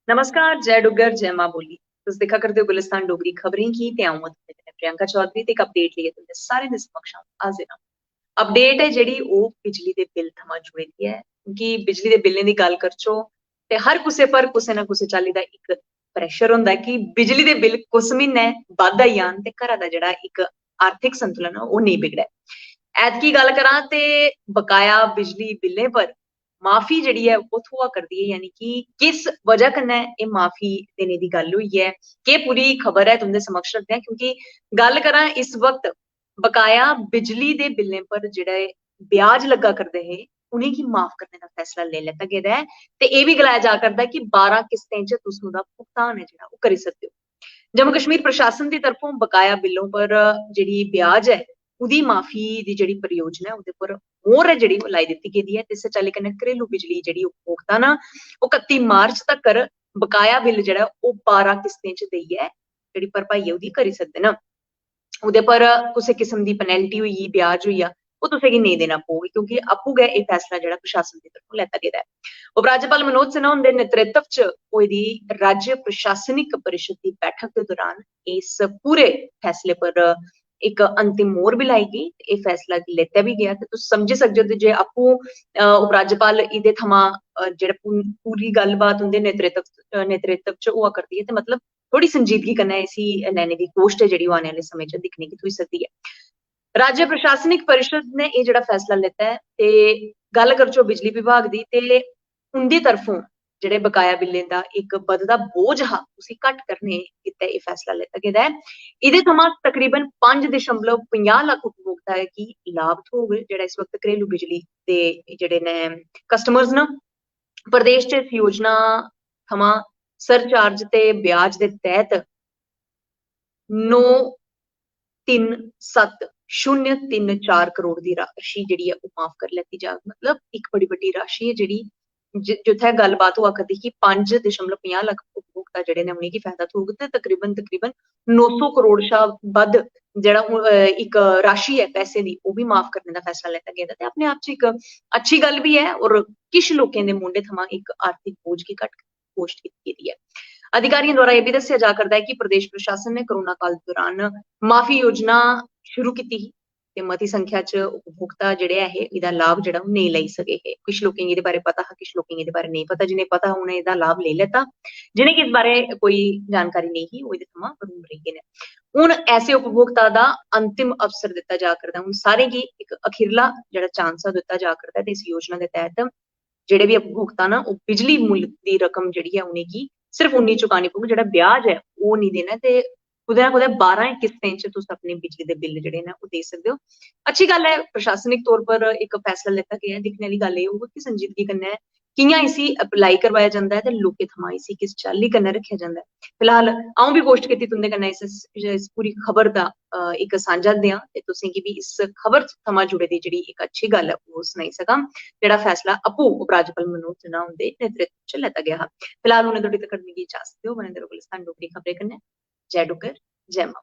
नमस्कार, जय डुग्गर, जय मां बोली। तुस दिक्खा करदे हो गुलिस्तान डोगरी खबरें की ते अ'ऊं तुंदे कन्नै प्रियंका चौधरी ते इक अपडेट लेइयै तुंदे सारें दे समक्ष हाजिर आं। अपडेट है जेह्ड़ी ओह् बिजली दे बिल थमां जुड़ी दी ऐ, क्योंकि बिजली दे बिल्लें दी गल्ल करचो ते हर कुसै पर कुसै ना कुसै चाल्ली दा इक प्रैशर होंदा है कि बिजली दे बिल कुस म्हीनै बद्ध आई जान ते घरा दा जेह्ड़ा इक आर्थिक संतुलन ऐ ओह् नेईं बिगड़ै। ऐतकी गल्ल करां ते बकाया बिजली बिल्लें पर माफी जेह्ड़ी ऐ ओह् थ्होआ करदी है, यानी कि किस वजह कन्नै एह् माफी देने दी गल्ल होई ऐ, केह् पूरी खबर है तुंदे समक्ष रखदे आं। क्योंकि गल्ल करां इस वक्त बकाया बिजली दे बिल्लें पर जेह्ड़े ब्याज लग्गा करदे हे उ'नेंगी माफ करने दा फैसला लेई लैता गेदा ऐ ते एह् बी गलाया जा करदा ऐ कि 12 किस्तें च तुस ओह्दा भुगतान है जेह्ड़ा ओह् करी सकदे हो। जम्मू कश्मीर प्रशासन दी तरफों बकाया बिल्लों पर जेह्ड़ी ब्याज ऐ ओह्दी माफी दी जेह्ड़ी परियोजना ऐ ओह्दे पर मोहर ऐ जेह्ड़ी ओह् लाई दित्ती गेदी ऐ ते इस्सै चाल्ली कन्नै घरेलू बिजली जेह्ड़ी उपभोक्ता न ओह् 31 मार्च तक्कर बकाया बिल जेह्ड़ा ओह् 12 किस्तें च देइयै जेह्ड़ी भरपाई ऐ ओह्दी करी सकदे न। ओह्दे पर कुसै किस्म दी पेनल्टी होई गेई, ब्याज होई गेआ, ओह् तुसेंगी नेईं देना पौग क्योंकि आपूं गै एह् फैसला जेह्ड़ा प्रशासन दी तरफों लैता गेदा ऐ। उपराज्यपाल मनोज सिन्हा हुंदे नेतृत्व च होई दी राज्य प्रशासनिक परिषद दी बैठक दे दौरान इस पूरे फैसले पर इक अंतिम मोहर बी लाई गेई। एह् फैसला लैता बी गेआ ते तुस समझी सकदे हो जे आपूं उपराज्यपाल एह्दे थमां जेह्ड़ा पूरी गल्लबात उंदे नेतृत्व च होआ करदी ऐ ते मतलब थोड़ी संजीदगी कन्नै इसी लैने दी कोश्ट है जेह्ड़ी ओह् आने आह्ले समें च दिक्खने गी थ्होई सकदी ऐ। राज्य प्रशासनिक परिषद ने एह् जेह्ड़ा फैसला लैता ऐ ते गल्ल करचो बिजली विभाग दी ते उंदी तरफों जेह्ड़े बकाया बिल्लें दा इक बधदा बोझ हा उसी घट्ट करने गित्तै एह् फैसला लैता गेदा ऐ। एह्दे थमां तकरीबन 5.50 लक्ख उपभोक्ता गी लाभ थ्होग जेह्ड़ा इस वक्त घरेलू बिजली दे जेह्ड़े न कस्टमर्स न। प्रदेश च इस योजना थमां सरचार्ज ते ब्याज दे तैह्त 9,37,034 करोड़ दी राशि जेह्ड़ी ऐ ओह् माफ करी लैती जाग। मतलब इक बड़ी बड्डी राशि है जेह्ड़ी जित्थै गल्लबात होआ करदी कि 5.50 लक्ख उपभोक्ता जेह्ड़े न उ'नेंगी फायदा थ्होग ते तकरीबन 900 करोड़ शा बद्ध जेह्ड़ा इक राशि है पैसे दी ओह् बी माफ करने दा फैसला लैता गेदा ते अपने आप च इक अच्छी गल्ल बी है और किश लोकें दे मूंढे थमां इक आर्थिक बोझ गी घट्ट कोश्ट कीती गेदी ऐ। अधिकारियों द्वारा यह भी दस्सेआ जा करदा है कि प्रदेश प्रशासन ने कोरोना काल दौरान माफी योजना शुरू कीती ही ते मती संख्या च उपभोक्ता जेह्ड़े ऐ हे एह्दा लाभ जेह्ड़ा ओह् नेईं लेई सके हे। किश लोकें गी एह्दे बारे पता हा, किश लोकें गी एह्दे बारे नेईं पता। जिनेंगी पता हा उ'नें एह्दा लाभ लेई लैता, जिनेंगी इस बारे कोई जानकारी नेईं ही ओह् एह्दे थमां महरूम रेही गे न। हून ऐसे उपभोक्ता दा अंतिम अवसर दित्ता जा करदा है। हून सारें गी इक अखीरला जेह्ड़ा चांस ऐ दित्ता जा करदा ऐ ते इस योजना दे तैह्त जेह्ड़े बी उपभोक्ता न ओह् बिजली मुल्ल दी रकम जेह्ड़ी ऐ उ'नेंगी सिर्फ उन्नी चुकानी पौग, जेह्ड़ा ब्याज ऐ ओह् निं देना ते कुदै ना कुदै 12 किस्तें च तुस अपने बिजली दे बिल जेह्ड़े न ओह् देई सकदे हो। अच्छी गल्ल है, प्रशासनिक तौर पर इक फैसला लैता गेआ ऐ। दिक्खने आह्ली गल्ल एह् होग कि संजीदगी कन्नै कि'यां इसी अप्लाई करवाया जंदा ऐ ते लोकें थमां इसी किस चाल्ली कन्नै रक्खेआ जंदा ऐ। फिलहाल अ'ऊं बी कोश्ट कीती तुंदे कन्नै इस पूरी खबर दा इक सांझा देआं ते तुसेंगी बी इस खबर थमां जुड़े दी जेह्ड़ी इक अच्छी गल्ल ऐ ओह् सनाई सकां, जेह्ड़ा फैसला आपूं उपराज्यपाल मनोज सिन्हा हुंदे नेतृत्व च लैता गेआ हा। फिलहाल उ'नें तोड़ी तक्कर मिगी इजाजत देओ। बने दे रवो गुलिस्तान डोगरी खबरें कन्नै। जय डुग्गर, जय मां।